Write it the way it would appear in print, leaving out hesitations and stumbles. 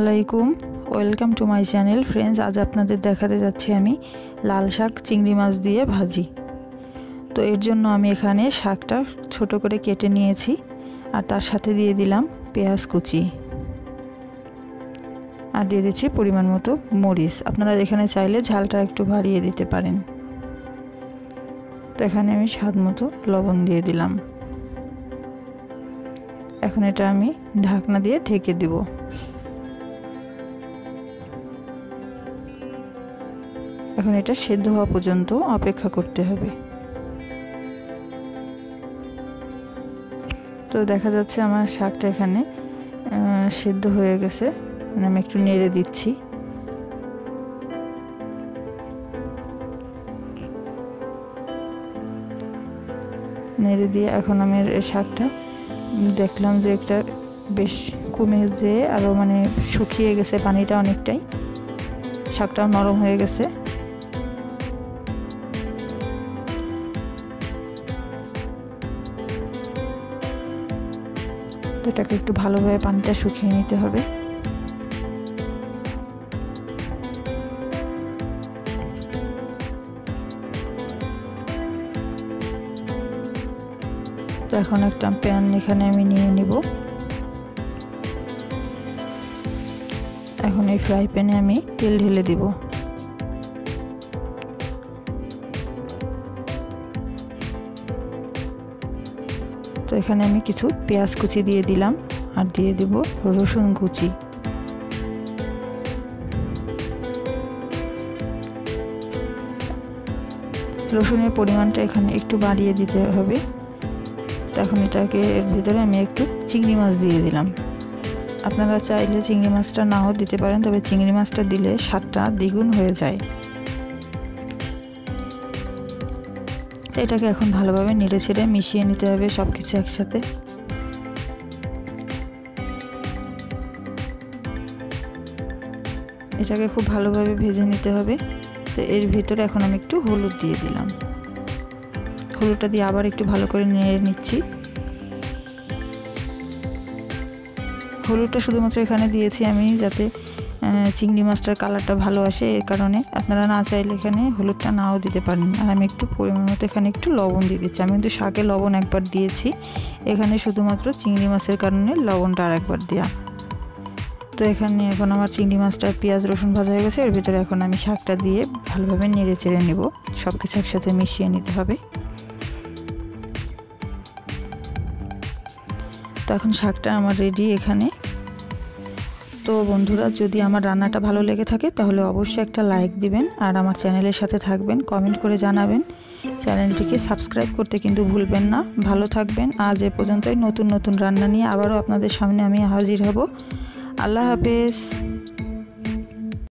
আলাইকুম, welcome to my channel. Friends, আজ আপনাদের দেখাতে যাচ্ছি আমি লাল শাক চিংড়ি মাছ দিয়ে ভাজি। তো এর জন্য আমি এখানে শাকটা ছোট করে কেটে নিয়েছি আর তার সাথে দিয়ে দিলাম পেঁয়াজ কুচি আর দিয়ে দিচ্ছি পরিমাণ মতো মরিচ। আপনারা এখানে চাইলে ঝালটা একটু বাড়িয়ে দিতে পারেন। তো এখানে আমি স্বাদ মতো লবণ দিয়ে দিলাম। এখন এটা আমি ঢাকনা দিয়ে ঢেকে দিব। এখন এটা সেদ্ধ হওয়া পর্যন্ত অপেক্ষা করতে হবে। তো দেখা যাচ্ছে আমার শাকটা এখানে সেদ্ধ হয়ে গেছে। আমি একটু নেড়ে দিচ্ছি। নেড়ে দিয়ে এখন আমি শাকটা দেখলাম যে একটা বেশ কমে যেয়ে আরও শুকিয়ে গেছে, পানিটা অনেকটাই, শাকটাও নরম হয়ে গেছে। তো এটাকে একটু ভালোভাবে পানিটা শুকিয়ে নিতে হবে। তো এখন একটা প্যান এখানে আমি নিয়ে নিব। এখন এই ফ্রাই প্যানে আমি তেল ঢেলে দিব। তো এখানে আমি কিছু পেঁয়াজ কুচি দিয়ে দিলাম আর দিয়ে দিব রসুন কুচি। রসুনের পরিমাণটা এখানে একটু বাড়িয়ে দিতে হবে। তো এখন এটাকে এর ভিতরে আমি একটু চিংড়ি মাছ দিয়ে দিলাম। আপনারা চাইলে চিংড়ি মাছটা নাও দিতে পারেন, তবে চিংড়ি মাছটা দিলে স্বাদটা দ্বিগুণ হয়ে যায়। এটাকে এখন ভালোভাবে নেড়ে ছেড়ে মিশিয়ে নিতে হবে সব কিছু একসাথে। এটাকে খুব ভালোভাবে ভেজে নিতে হবে। তো এর ভিতরে এখন আমি একটু হলুদ দিয়ে দিলাম। হলুদটা দিয়ে আবার একটু ভালো করে নেড়ে নিচ্ছি। হলুদটা শুধুমাত্র এখানে দিয়েছি আমি যাতে চিংড়ি মাছটার কালারটা ভালো আসে, এই কারণে। আপনারা না চাইলে এখানে হলুদটা নাও দিতে পারেন। আর আমি একটু পরিমাণ মতো এখানে একটু লবণ দিয়ে দিচ্ছি। আমি কিন্তু শাকে লবণ একবার দিয়েছি, এখানে শুধুমাত্র চিংড়ি মাছের কারণে লবণটা আর একবার দেওয়া। তো এখানে এখন আমার চিংড়ি মাছটা পেঁয়াজ রসুন ভাজা হয়ে গেছে। এর ভিতরে এখন আমি শাকটা দিয়ে ভালোভাবে নেড়ে চেড়ে নেব। সব কিছু একসাথে মিশিয়ে নিতে হবে। তো এখন শাকটা আমার রেডি এখানে। তো বন্ধুরা, যদি আমার রান্নাটা ভালো লেগে থাকে তাহলে অবশ্যই একটা লাইক দিবেন আর আমার চ্যানেলের সাথে থাকবেন, কমেন্ট করে জানাবেন। চ্যানেলটিকে সাবস্ক্রাইব করতে কিন্তু ভুলবেন না। ভালো থাকবেন। আজ এ পর্যন্তই। নতুন নতুন রান্না নিয়ে আবারও আপনাদের সামনে আমি হাজির হব। আল্লাহ হাফেজ।